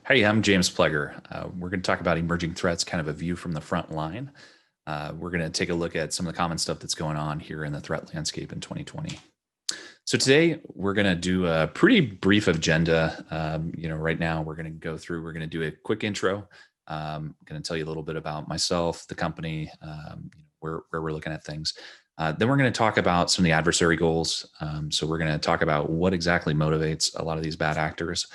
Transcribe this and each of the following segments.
Hey, I'm James Pleger. We're going to talk about emerging threats, kind of a view from the front line. We're going to take a look at some of the common stuff that's going on here in the threat landscape in 2020. So today we're going to do a pretty brief agenda. Right now we're going to go through, we're going to do a quick intro. Going to tell you a little bit about myself, the company, where we're looking at things. Then we're going to talk about some of the adversary goals. So we're going to talk about what exactly motivates a lot of these bad actors.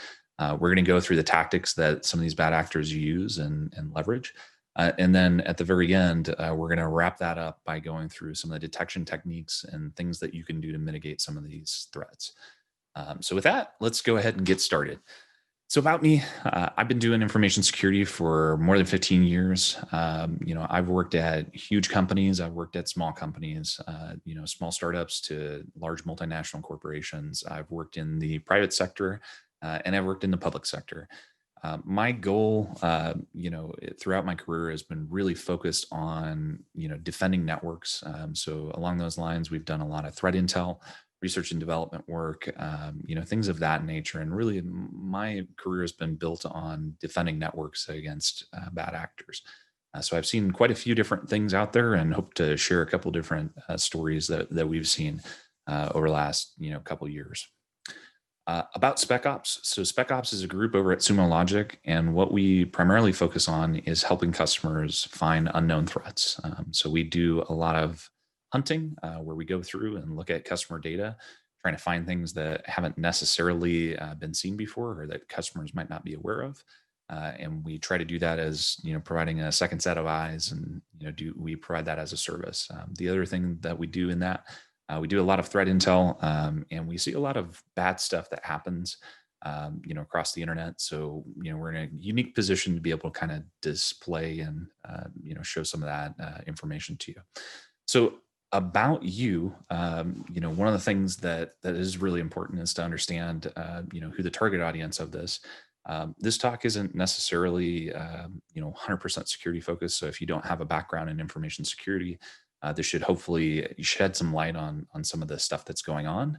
We're going to go through the tactics that some of these bad actors use and leverage. And then at the very end, we're going to wrap that up by going through some of the detection techniques and things that you can do to mitigate some of these threats. So with that, let's go ahead and get started. So about me, I've been doing information security for more than 15 years. I've worked at huge companies. I've worked at small companies, small startups to large multinational corporations. I've worked in the private sector and I've worked in the public sector. My goal, throughout my career has been really focused on, defending networks. So along those lines, we've done a lot of threat intel, research and development work, things of that nature. And really, my career has been built on defending networks against bad actors. So I've seen quite a few different things out there, and hope to share a couple different stories that we've seen over the last couple years. About SpecOps. So SpecOps is a group over at Sumo Logic, and what we primarily focus on is helping customers find unknown threats. So we do a lot of hunting where we go through and look at customer data, trying to find things that haven't necessarily been seen before or that customers might not be aware of. And we try to do that as providing a second set of eyes, and we provide that as a service. The other thing that we do in that, we do a lot of threat intel, and we see a lot of bad stuff that happens, across the internet. So, we're in a unique position to be able to kind of display and, show some of that information to you. So about you, one of the things that is really important is to understand, who the target audience of this. This talk isn't necessarily, 100% security focused. So if you don't have a background in information security, this should hopefully shed some light on some of the stuff that's going on.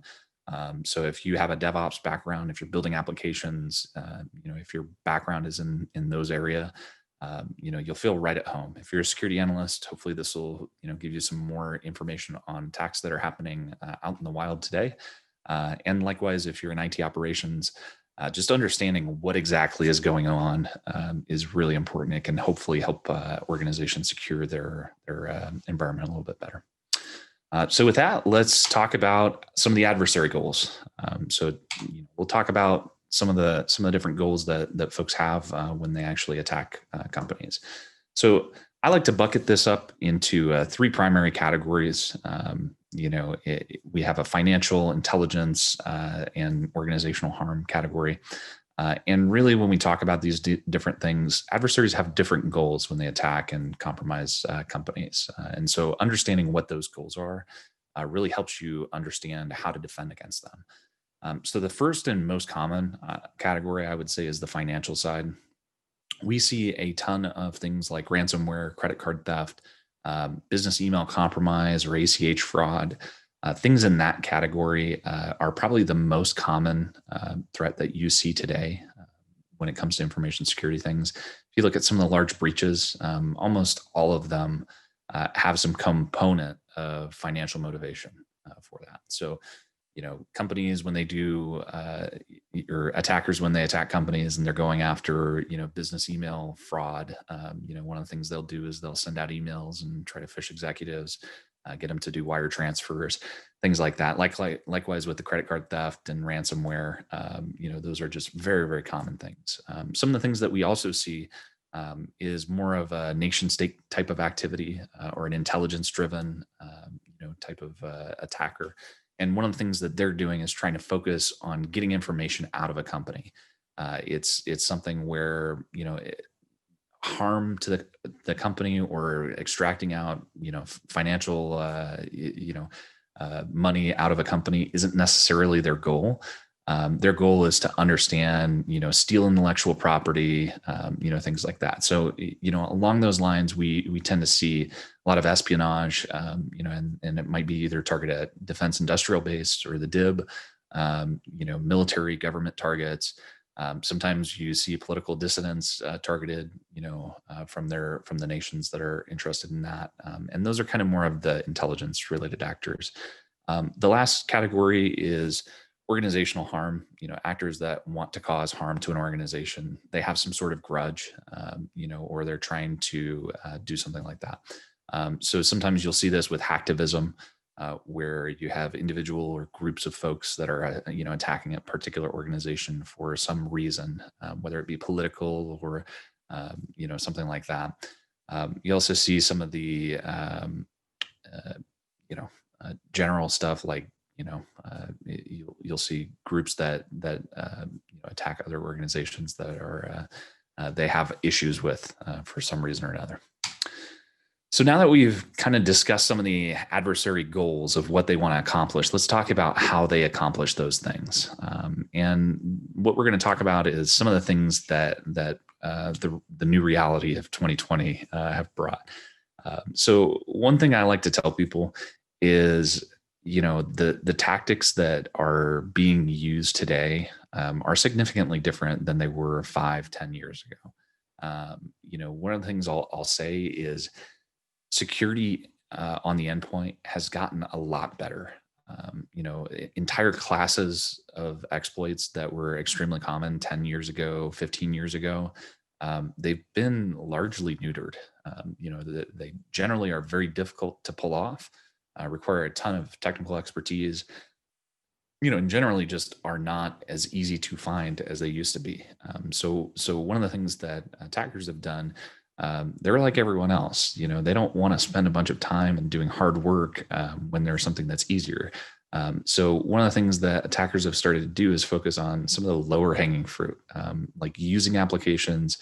So if you have a DevOps background, if you're building applications, if your background is in those area, you'll feel right at home. If you're a security analyst, hopefully this will give you some more information on attacks that are happening out in the wild today. And likewise, if you're in IT operations, just understanding what exactly is going on is really important. It can hopefully help organizations secure their environment a little bit better. So with that, let's talk about some of the adversary goals. So we'll talk about some of the different goals that folks have when they actually attack companies. So I like to bucket this up into three primary categories. We have a financial, intelligence, and organizational harm category. And really, when we talk about these different things, adversaries have different goals when they attack and compromise companies. And so understanding what those goals are really helps you understand how to defend against them. So the first and most common category, I would say, is the financial side. We see a ton of things like ransomware, credit card theft, business email compromise, or ACH fraud. Things in that category are probably the most common threat that you see today when it comes to information security things. If you look at some of the large breaches, almost all of them have some component of financial motivation for that. So, companies when they do, or attackers when they attack companies and they're going after, business email fraud, one of the things they'll do is they'll send out emails and try to phish executives, get them to do wire transfers, things like that. Likewise with the credit card theft and ransomware, those are just very, very common things. Some of the things that we also see is more of a nation state type of activity or an intelligence driven, type of attacker. And one of the things that they're doing is trying to focus on getting information out of a company. It's something where harm to the company or extracting out financial money out of a company isn't necessarily their goal. Their goal is to understand, steal intellectual property, things like that. So, along those lines, we tend to see a lot of espionage, and it might be either targeted at defense industrial base or the DIB, military government targets. Sometimes you see political dissidents targeted, from the nations that are interested in that, and those are kind of more of the intelligence-related actors. The last category is organizational harm. Actors that want to cause harm to an organization. They have some sort of grudge, or they're trying to do something like that. So sometimes you'll see this with hacktivism, where you have individual or groups of folks that are, attacking a particular organization for some reason, whether it be political or, something like that. You also see some of the, general stuff like, you'll see groups that attack other organizations that are they have issues with for some reason or another. So now that we've kind of discussed some of the adversary goals of what they want to accomplish, let's talk about how they accomplish those things. And what we're going to talk about is some of the things that the new reality of 2020 have brought. So one thing I like to tell people is, the tactics that are being used today are significantly different than they were 5-10 years ago. One of the things I'll say is security on the endpoint has gotten a lot better. Entire classes of exploits that were extremely common 10 years ago, 15 years ago, they've been largely neutered. They generally are very difficult to pull off, require a ton of technical expertise, and generally just are not as easy to find as they used to be. So one of the things that attackers have done, they're like everyone else. They don't want to spend a bunch of time and doing hard work when there's something that's easier. So one of the things that attackers have started to do is focus on some of the lower hanging fruit, like using applications,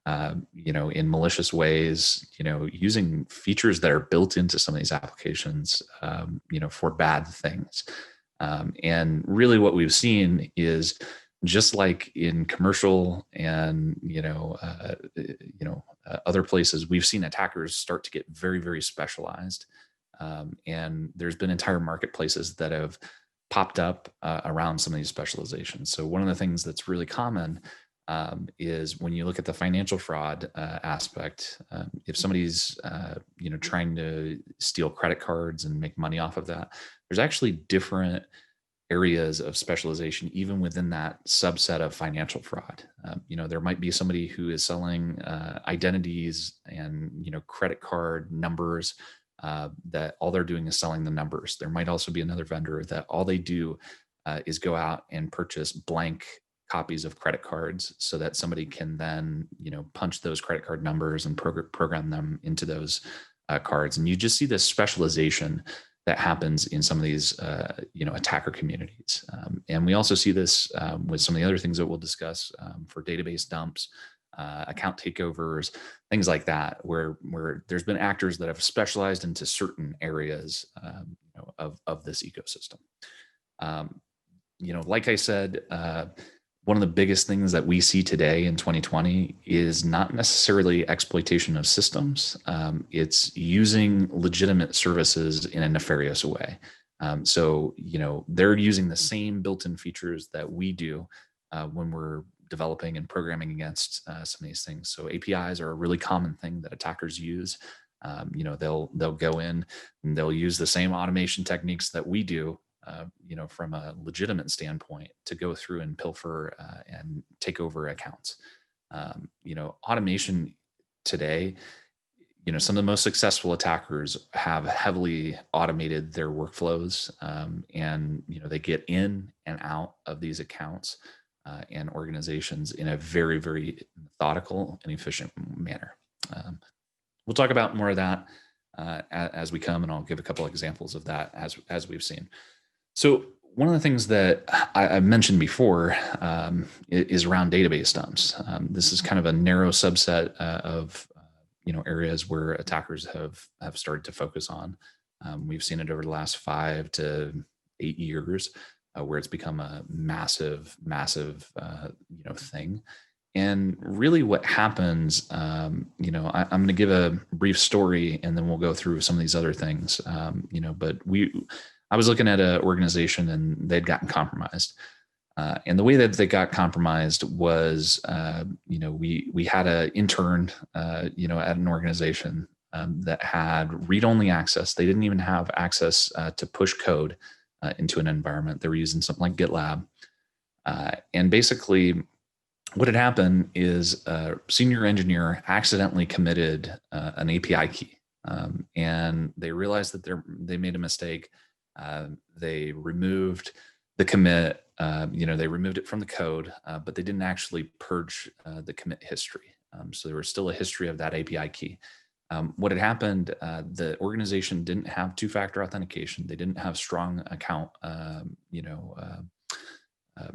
in malicious ways, using features that are built into some of these applications, for bad things. And really what we've seen is, just like in commercial and other places, we've seen attackers start to get very, very specialized, and there's been entire marketplaces that have popped up around some of these specializations. So one of the things that's really common is when you look at the financial fraud aspect, if somebody's trying to steal credit cards and make money off of that, there's actually different areas of specialization even within that subset of financial fraud. There might be somebody who is selling identities and credit card numbers, that all they're doing is selling the numbers. There might also be another vendor that all they do is go out and purchase blank copies of credit cards so that somebody can then punch those credit card numbers and program them into those cards. And you just see this specialization that happens in some of these attacker communities. And we also see this with some of the other things that we'll discuss for database dumps, account takeovers, things like that, where there's been actors that have specialized into certain areas of this ecosystem. Like I said, one of the biggest things that we see today in 2020 is not necessarily exploitation of systems. It's using legitimate services in a nefarious way. So they're using the same built-in features that we do when we're developing and programming against some of these things. So APIs are a really common thing that attackers use. They'll go in and they'll use the same automation techniques that we do, from a legitimate standpoint, to go through and pilfer and take over accounts. Automation today, some of the most successful attackers have heavily automated their workflows, and they get in and out of these accounts and organizations in a very, very methodical and efficient manner. We'll talk about more of that as we come, and I'll give a couple examples of that as we've seen. So one of the things that I mentioned before is around database dumps. This is kind of a narrow subset of areas where attackers have started to focus on. We've seen it over the last 5 to 8 years, where it's become a massive thing. And really what happens, I'm going to give a brief story and then we'll go through some of these other things, but I was looking at an organization and they'd gotten compromised. And the way that they got compromised was, we had an intern, at an organization that had read-only access. They didn't even have access to push code into an environment. They were using something like GitLab. And basically, what had happened is a senior engineer accidentally committed an API key, and they realized that they made a mistake. They removed the commit. They removed it from the code, but they didn't actually purge the commit history. So there was still a history of that API key. What had happened, the organization didn't have two-factor authentication. They didn't have strong account,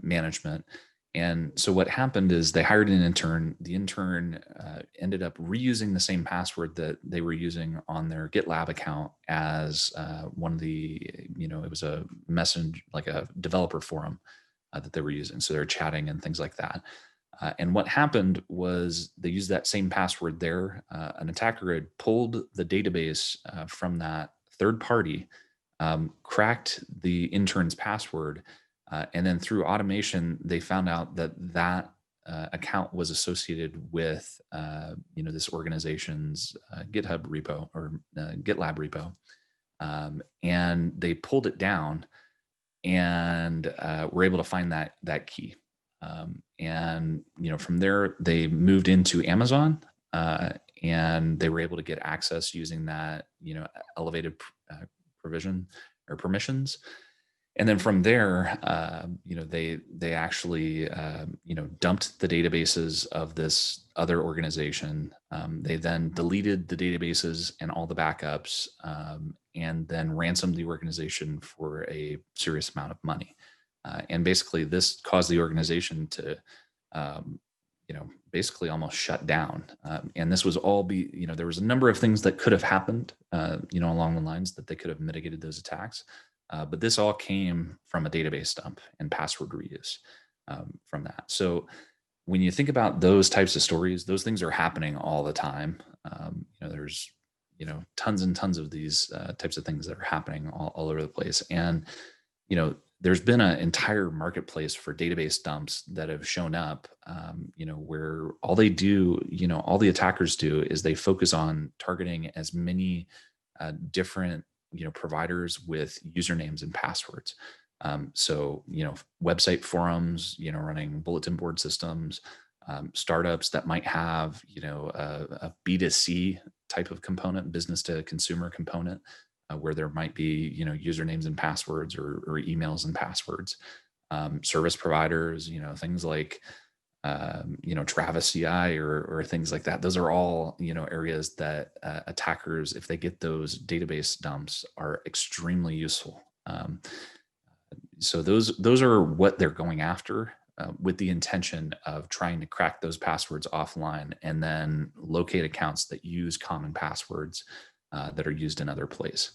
management. And so what happened is they hired an intern. The intern ended up reusing the same password that they were using on their GitLab account as one of the, it was a message, like a developer forum that they were using. So they're chatting and things like that. And what happened was they used that same password there. An attacker had pulled the database from that third party, cracked the intern's password, and then through automation, they found out that account was associated with this organization's GitHub repo or GitLab repo, and they pulled it down and were able to find that key. And from there they moved into Amazon, and they were able to get access using that elevated provision or permissions. And then from there, they actually dumped the databases of this other organization. They then deleted the databases and all the backups, and then ransomed the organization for a serious amount of money. And basically, this caused the organization to, basically almost shut down. And this was all there was a number of things that could have happened, along the lines that they could have mitigated those attacks. But this all came from a database dump and password reuse from that. So when you think about those types of stories, those things are happening all the time. There's tons and tons of these types of things that are happening all over the place. And there's been an entire marketplace for database dumps that have shown up, where all they do, all the attackers do is they focus on targeting as many different providers with usernames and passwords. So website forums, running bulletin board systems, startups that might have a B2C type of component, business to consumer component, where there might be usernames and passwords or emails and passwords. Service providers, things like Travis CI or things like that. Those are all areas that attackers, if they get those database dumps, are extremely useful. So those are what they're going after, with the intention of trying to crack those passwords offline and then locate accounts that use common passwords that are used in other places.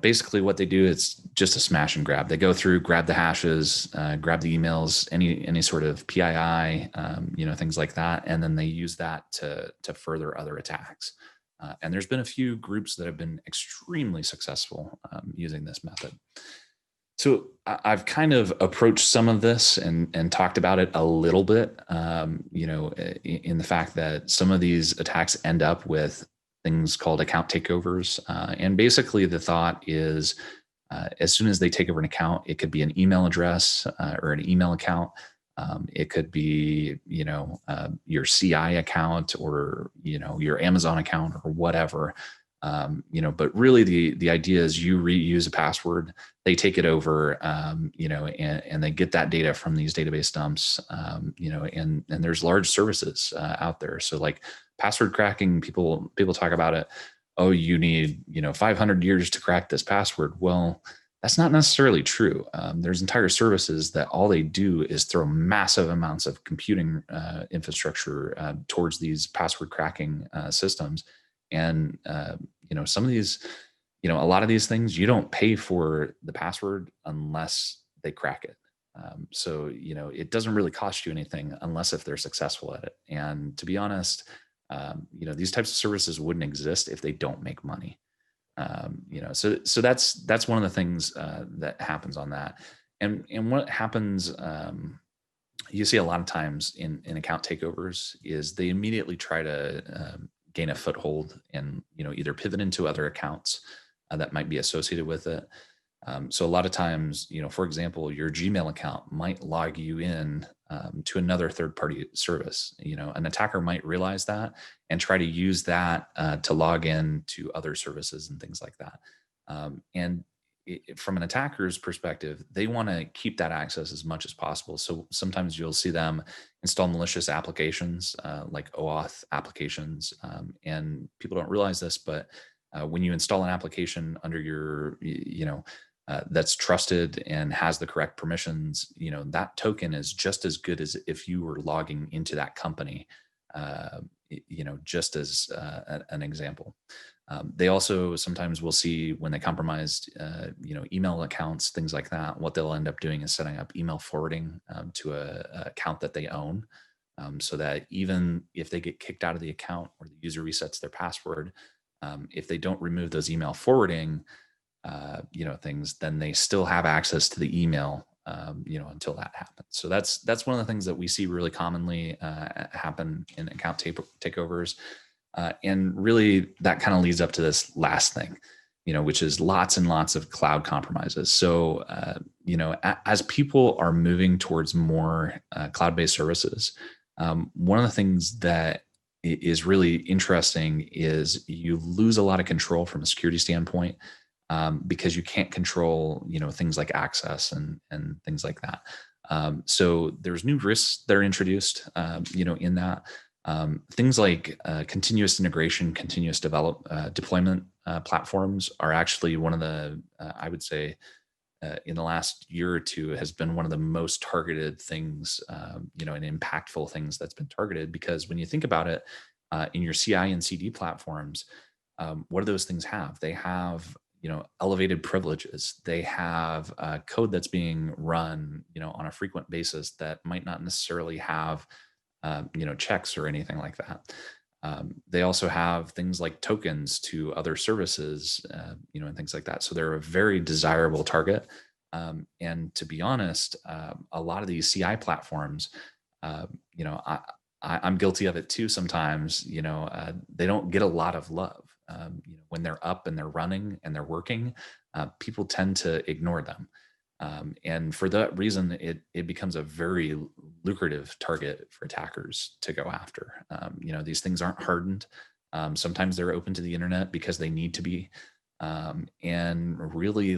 Basically what they do is just a smash and grab. They go through, grab the hashes, grab the emails, any sort of PII, things like that, and then they use that to further other attacks. And there's been a few groups that have been extremely successful using this method. So I've kind of approached some of this and talked about it a little bit, in the fact that some of these attacks end up with things called account takeovers. And basically the thought is, as soon as they take over an account, it could be an email address or an email account. It could be, your CI account or, your Amazon account or whatever. But really the idea is you reuse a password, they take it over, and they get that data from these database dumps, and there's large services out there. So like password cracking, people talk about it. Oh, you need, 500 years to crack this password. Well, that's not necessarily true. There's entire services that all they do is throw massive amounts of computing infrastructure towards these password cracking systems. And, some of these, a lot of these things, you don't pay for the password unless they crack it. So, it doesn't really cost you anything unless if they're successful at it. And to be honest, these types of services wouldn't exist if they don't make money. So that's one of the things that happens on that. And what happens, you see a lot of times in account takeovers is they immediately try to gain a foothold and either pivot into other accounts that might be associated with it. So a lot of times, for example, your Gmail account might log you in to another third-party service. An attacker might realize that and try to use that to log in to other services and things like that. And from an attacker's perspective, they want to keep that access as much as possible. So sometimes you'll see them install malicious applications like OAuth applications, and people don't realize this, but when you install an application under your, that's trusted and has the correct permissions, that token is just as good as if you were logging into that company. Just as an example. They also sometimes will see when they compromised, email accounts, things like that. What they'll end up doing is setting up email forwarding to a account that they own, so that even if they get kicked out of the account or the user resets their password, if they don't remove those email forwarding, things, then they still have access to the email, until that happens. So that's one of the things that we see really commonly happen in account takeovers. And really that kind of leads up to this last thing, which is lots and lots of cloud compromises. So, as people are moving towards more cloud-based services, one of the things that is really interesting is you lose a lot of control from a security standpoint, because you can't control, things like access and things like that. So there's new risks that are introduced, in that. Things like continuous integration, continuous deployment platforms are actually one of the, I would say, in the last year or two has been one of the most targeted things, and impactful things that's been targeted. Because when you think about it, in your CI and CD platforms, what do those things have? They have, elevated privileges. They have code that's being run, on a frequent basis that might not necessarily have, checks or anything like that. They also have things like tokens to other services, and things like that. So they're a very desirable target. And to be honest, a lot of these CI platforms, I'm guilty of it too sometimes. They don't get a lot of love. When they're up and they're running and they're working, people tend to ignore them. And for that reason, it becomes a very lucrative target for attackers to go after. These things aren't hardened. Sometimes they're open to the internet because they need to be. And really,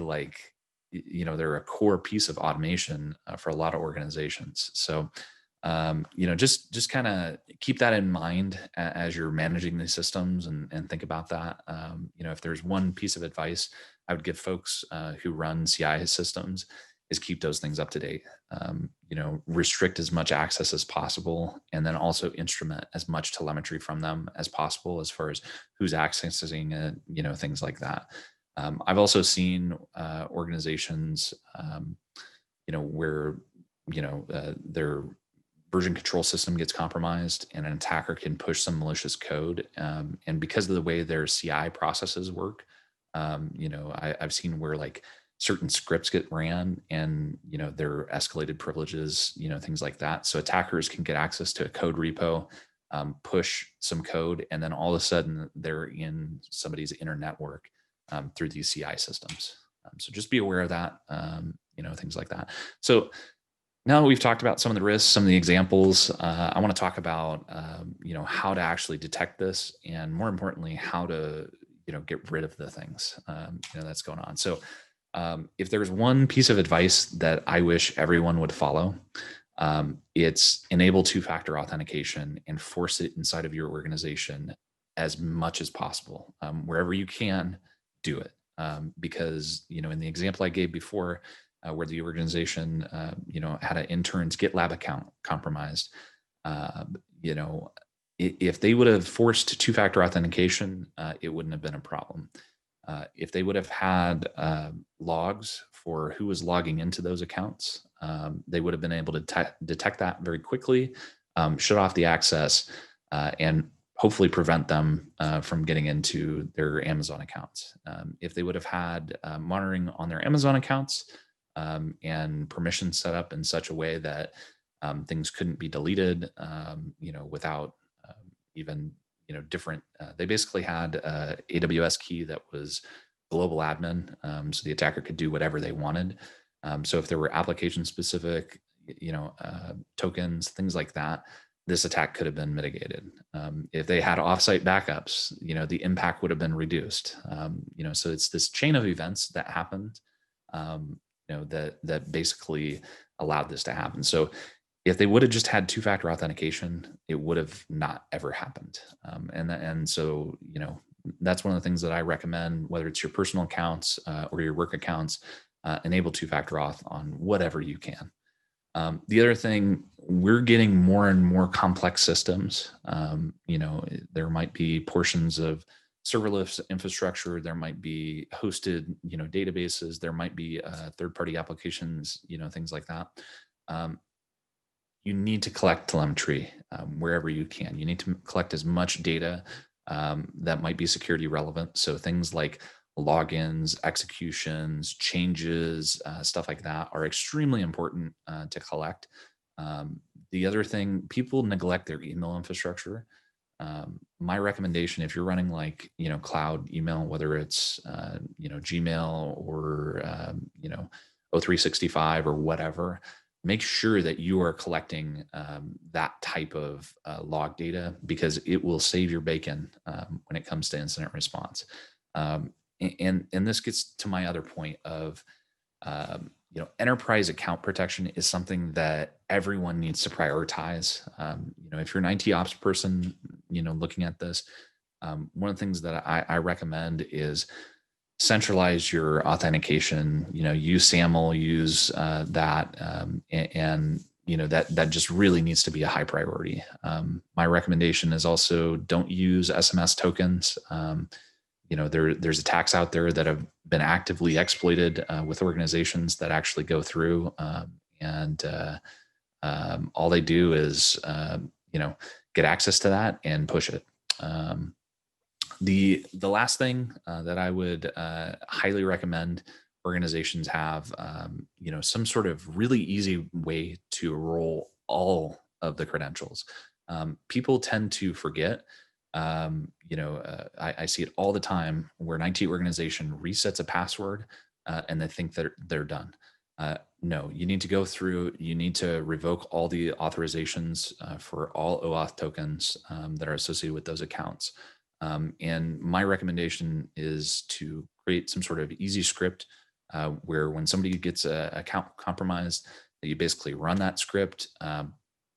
they're a core piece of automation for a lot of organizations. So, just kind of keep that in mind as you're managing these systems and think about that. If there's one piece of advice I would give folks who run CI systems is keep those things up to date. Restrict as much access as possible, and then also instrument as much telemetry from them as possible as far as who's accessing it, things like that. I've also seen organizations, where, their version control system gets compromised and an attacker can push some malicious code. And because of the way their CI processes work, I've seen where certain scripts get ran and, their escalated privileges, things like that. So attackers can get access to a code repo, push some code, and then all of a sudden they're in somebody's inner network through these CI systems. So just be aware of that, things like that. So now that we've talked about some of the risks, some of the examples, I want to talk about, how to actually detect this, and more importantly, how to, get rid of the things, that's going on. So if there's one piece of advice that I wish everyone would follow, it's enable two-factor authentication and force it inside of your organization as much as possible. Wherever you can, do it. Because, in the example I gave before, where the organization, had an intern's GitLab account compromised, if they would have forced two-factor authentication, it wouldn't have been a problem. If they would have had logs for who was logging into those accounts, they would have been able to detect that very quickly, shut off the access, and hopefully prevent them from getting into their Amazon accounts. If they would have had monitoring on their Amazon accounts, and permissions set up in such a way that things couldn't be deleted, without even, different. They basically had AWS key that was global admin, so the attacker could do whatever they wanted. So if there were application specific, tokens, things like that, this attack could have been mitigated. If they had offsite backups, the impact would have been reduced. So it's this chain of events that happened, that basically allowed this to happen. So if they would have just had two-factor authentication, it would have not ever happened. And so, that's one of the things that I recommend, whether it's your personal accounts or your work accounts, enable two-factor auth on whatever you can. The other thing, we're getting more and more complex systems. There might be portions of serverless infrastructure, there might be hosted, databases, there might be third-party applications, things like that. You need to collect telemetry wherever you can. You need to collect as much data that might be security relevant. So things like logins, executions, changes, stuff like that are extremely important to collect. The other thing, people neglect their email infrastructure. My recommendation, if you're running like, cloud email, whether it's, Gmail or, O365 or whatever, make sure that you are collecting that type of log data, because it will save your bacon when it comes to incident response. And this gets to my other point of, enterprise account protection is something that everyone needs to prioritize. If you're an IT ops person, looking at this, one of the things that I recommend is centralize your authentication. Use SAML, use that, and that just really needs to be a high priority. My recommendation is also don't use SMS tokens. There's attacks out there that have been actively exploited with organizations that actually go through, and all they do is get access to that and push it. The last thing that I would highly recommend organizations have, some sort of really easy way to roll all of the credentials. People tend to forget. I see it all the time where an IT organization resets a password and they think that they're done. No, you need to go through, you need to revoke all the authorizations for all OAuth tokens that are associated with those accounts. And my recommendation is to create some sort of easy script where when somebody gets an account compromised, that you basically run that script, and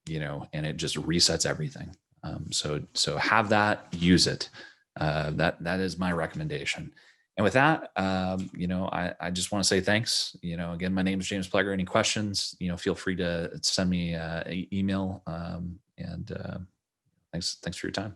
it just resets everything. So have that, use it. That is my recommendation. And with that, I just want to say thanks. Again, my name is James Pleger. Any questions, feel free to send me an email. And thanks for your time.